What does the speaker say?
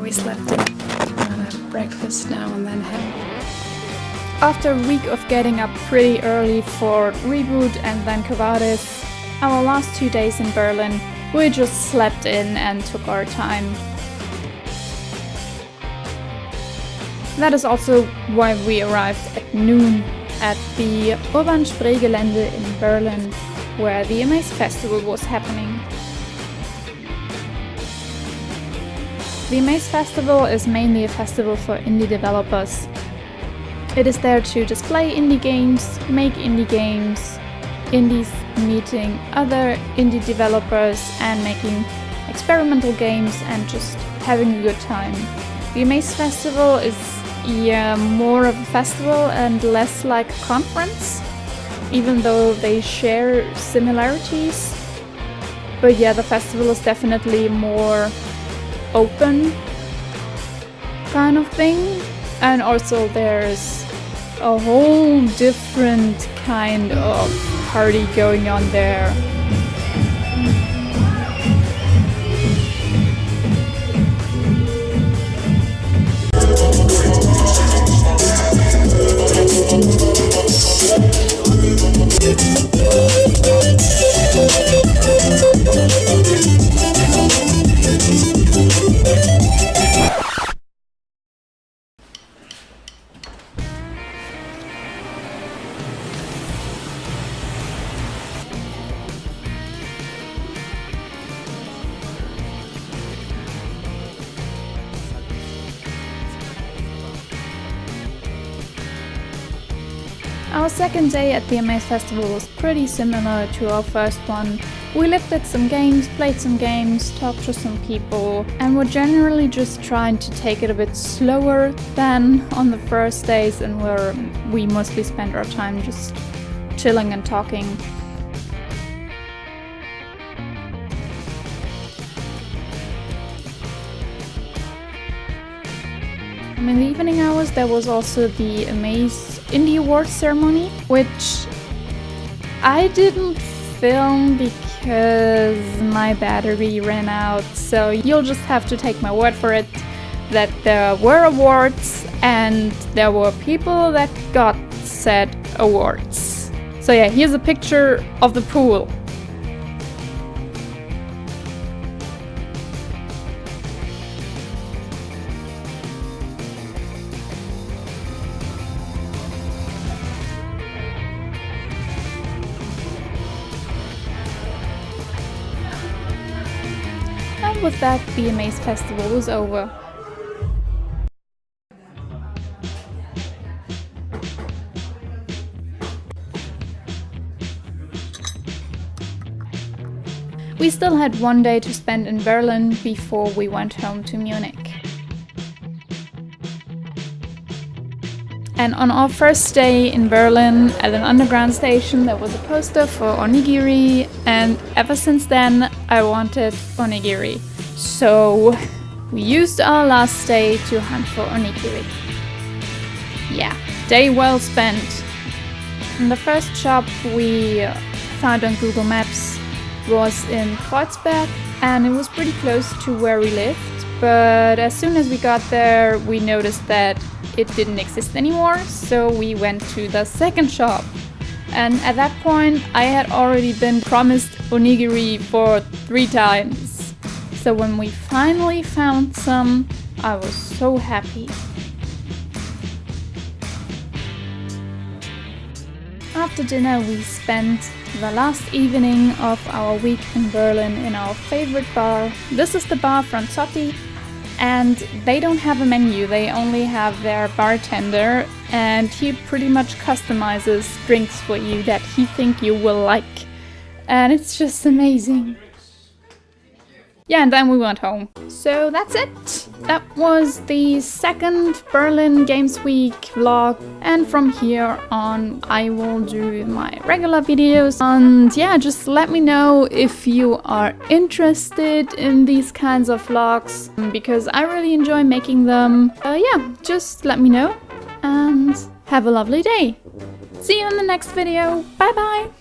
we slept in. Breakfast now and then head. After a week of getting up pretty early for Reboot and then Cavades, our last 2 days in Berlin, we just slept in and took our time. That is also why we arrived at noon at the Urban Spreegelände in Berlin, where the A.Maze festival was happening. The A.Maze festival is mainly a festival for indie developers. It is there to display indie games, make indie games, indies meeting other indie developers and making experimental games and just having a good time. The A.Maze festival is more of a festival and less like a conference, even though they share similarities. But yeah, the festival is definitely more open kind of thing, and also there's a whole different kind of party going on there. Our second day at the A.Maze festival was pretty similar to our first one. We looked at some games, played some games, talked to some people, and we're generally just trying to take it a bit slower than on the first days, and where we mostly spend our time just chilling and talking. In the evening hours there was also the A.Maze Indie Awards ceremony, which I didn't film because my battery ran out, so you'll just have to take my word for it that there were awards and there were people that got said awards. So yeah, here's a picture of the pool. And with that, the A.Maze festival was over. We still had one day to spend in Berlin before we went home to Munich. And on our first day in Berlin at an underground station there was a poster for onigiri, and ever since then I wanted onigiri. So we used our last day to hunt for onigiri. Yeah, day well spent. And the first shop we found on Google Maps was in Kreuzberg, and it was pretty close to where we lived. But as soon as we got there we noticed that it didn't exist anymore, so we went to the second shop. And at that point I had already been promised onigiri for 3 times. So when we finally found some, I was so happy. After dinner we spent the last evening of our week in Berlin in our favorite bar. This is the bar Franzotti. And they don't have a menu, they only have their bartender, and he pretty much customizes drinks for you that he thinks you will like. And it's just amazing. Yeah, and then we went home. So that's it. That was the second Berlin Games Week vlog. And from here on I will do my regular videos. And yeah, just let me know if you are interested in these kinds of vlogs, because I really enjoy making them. Yeah, just let me know and have a lovely day. See you in the next video. Bye bye!